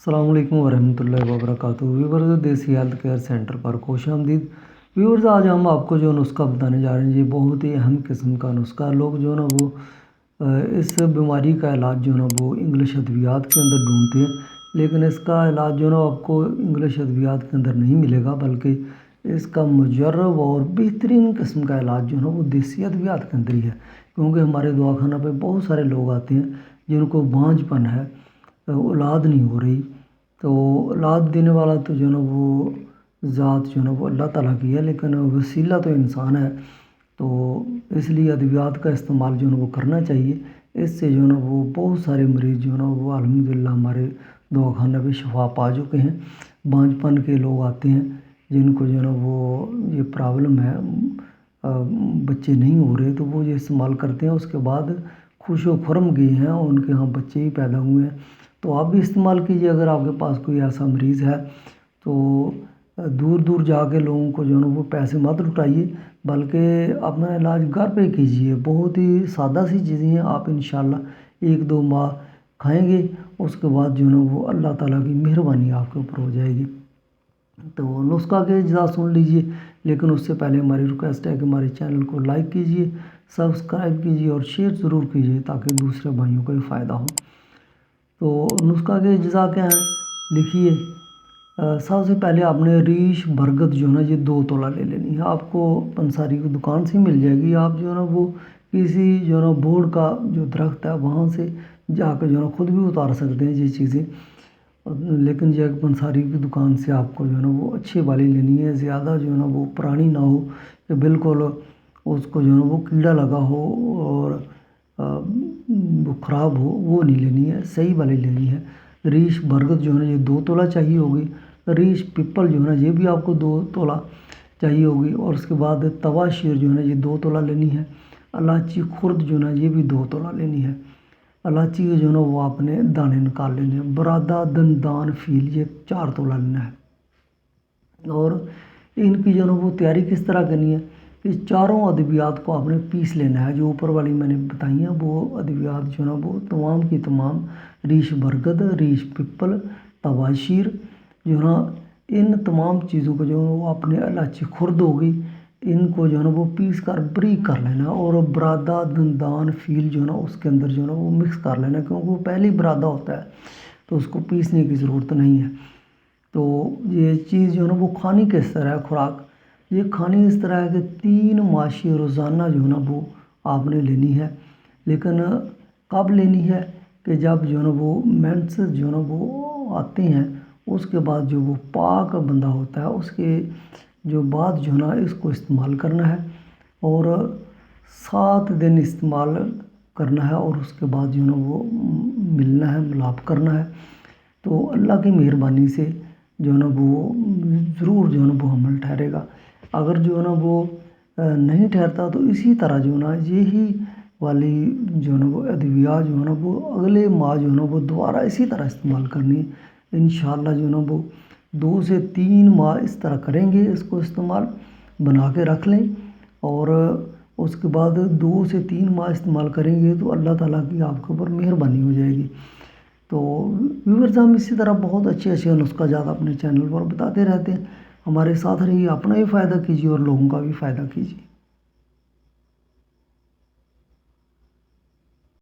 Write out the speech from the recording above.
السلام علیکم ورحمۃ اللہ وبرکاتہ۔ ویورز دیسی ہیلتھ کیئر سینٹر پر خوش آمدید۔ ویورز آج ہم آپ کو جو نسخہ بتانے جا رہے ہیں، یہ بہت ہی اہم قسم کا نسخہ ہے۔ لوگ جو ہے نا وہ اس بیماری کا علاج جو ہے نا وہ انگلش ادویات کے اندر ڈھونڈتے ہیں، لیکن اس کا علاج جو ہے نا آپ کو انگلش ادویات کے اندر نہیں ملے گا، بلکہ اس کا مجرب اور بہترین قسم کا علاج جو ہے نا وہ دیسی ادویات کے اندر ہی ہے۔ کیونکہ ہمارے دواخانہ پہ بہت سارے لوگ آتے ہیں جن کو بانجھ پن ہے، اولاد نہیں ہو رہی، تو اولاد دینے والا تو جو ہے نا وہ ذات جو ہے نا وہ اللہ تعالیٰ کی ہے، لیکن وسیلہ تو انسان ہے۔ تو اس لیے ادویات کا استعمال جو ہے نا وہ کرنا چاہیے۔ اس سے جو ہے نا وہ بہت سارے مریض جو ہے نا وہ الحمدللہ ہمارے دواخانہ پہ شفا پا چکے ہیں۔ بانجھ پن کے لوگ آتے ہیں جن کو جو ہے نا وہ یہ پرابلم ہے، بچے نہیں ہو رہے، تو وہ یہ استعمال کرتے ہیں، اس کے بعد خوش و خرم گئے ہیں اور ان کے ہاں بچے ہی پیدا ہوئے ہیں۔ تو آپ بھی استعمال کیجیے۔ اگر آپ کے پاس کوئی ایسا مریض ہے تو دور دور جا کے لوگوں کو جو ہے نا وہ پیسے مت لٹائیے، بلکہ اپنا علاج گھر پہ کیجیے۔ بہت ہی سادہ سی چیزیں ہیں، آپ انشاءاللہ 1-2 ماہ کھائیں گے، اس کے بعد جو ہے نا وہ اللہ تعالیٰ کی مہربانی آپ کے اوپر ہو جائے گی۔ تو نسخہ کے اجزاء سن لیجیے، لیکن اس سے پہلے ہماری ریکویسٹ ہے کہ ہمارے چینل کو لائک کیجیے، سبسکرائب کیجیے اور شیئر ضرور کیجیے تاکہ دوسرے بھائیوں کو بھی فائدہ ہو۔ تو نسخہ کے اجزاء کیا ہیں لکھیے۔ سب سے پہلے آپ نے ریش برگت جو ہے نا یہ 2 تولہ لے لینی ہے۔ آپ کو پنساری کی دکان سے مل جائے گی۔ آپ جو ہے نا وہ کسی جو ہے نا بورڈ کا جو درخت ہے وہاں سے جا کے جو ہے نا خود بھی اتار سکتے ہیں یہ چیزیں، لیکن یہ پنساری کی دکان سے آپ کو جو ہے نا وہ اچھی والی لینی ہے، زیادہ جو ہے نا وہ پرانی نہ ہو کہ بالکل اس کو جو ہے نا وہ کیڑا لگا ہو اور وہ خراب ہو، وہ نہیں لینی ہے، صحیح والی لینی ہے۔ ریش برگت جو ہے نا یہ 2 تولہ چاہیے ہوگی۔ ریش پپل جو ہے نا یہ بھی آپ کو 2 تولہ چاہیے ہوگی، اور اس کے بعد توا شیر جو ہے نا یہ 2 تولہ لینی ہے۔ الائچی خرد جو ہے نا یہ بھی 2 تولہ لینی ہے۔ الائچی کے جو ہے نا وہ آپ نے دانے نکال لینے ہیں۔ برادہ دندان فیل یہ 4 تولہ لینا ہے۔ اور ان کی جو ہے نا وہ تیاری کس طرح کرنی ہے کہ چاروں ادویات کو آپ نے پیس لینا ہے۔ جو اوپر والی میں نے بتائی ہیں وہ ادویات جو ہے نا وہ تمام کی تمام، ریش برگد، ریش پپل، توا شیر جو ہے نا ان تمام چیزوں کو جو ہے وہ اپنے الائچی خرد ہوگی، ان کو جو ہے نا وہ پیس کر بریک کر لینا، اور برادہ دندان فیل جو ہے نا اس کے اندر جو ہے نا وہ مکس کر لینا، کیونکہ وہ پہلی برادہ ہوتا ہے تو اس کو پیسنے کی ضرورت نہیں ہے۔ تو یہ چیز جو ہے نا وہ کھانی کس طرح ہے، خوراک یہ کھانی اس طرح ہے کہ 3 ماشی روزانہ جو ہے نا وہ آپ نے لینی ہے، لیکن کب لینی ہے کہ جب جو ہے نا وہ مینسز جو ہے نا وہ آتے ہیں، اس کے بعد جو وہ پاک بندہ ہوتا ہے اس کے جو بعد جو ہے نا اس کو استعمال کرنا ہے، اور 7 دن استعمال کرنا ہے، اور اس کے بعد جو ہے نا وہ ملنا ہے، ملاپ کرنا ہے۔ تو اللہ کی مہربانی سے جو ہے نا وہ ضرور جو ہے نا وہ حمل ٹھہرے گا۔ اگر جو ہے نا وہ نہیں ٹھہرتا تو اسی طرح جو ہے نا یہی والی جو ہے نا وہ ادویات جو ہے نا وہ اگلے ماہ جو ہے نا وہ دوبارہ اسی طرح استعمال کرنی ہے۔ انشاءاللہ جو ہے نا وہ 2 سے 3 ماہ اس طرح کریں گے، اس کو استعمال بنا کے رکھ لیں، اور اس کے بعد 2 سے 3 ماہ استعمال کریں گے تو اللہ تعالیٰ کی آپ کے اوپر مہربانی ہو جائے گی۔ تو ویورز ہم اسی طرح بہت اچھے نسخہ جات اپنے چینل پر بتاتے رہتے ہیں۔ ہمارے ساتھ رہیے، اپنا بھی فائدہ کیجیے اور لوگوں کا بھی فائدہ کیجیے۔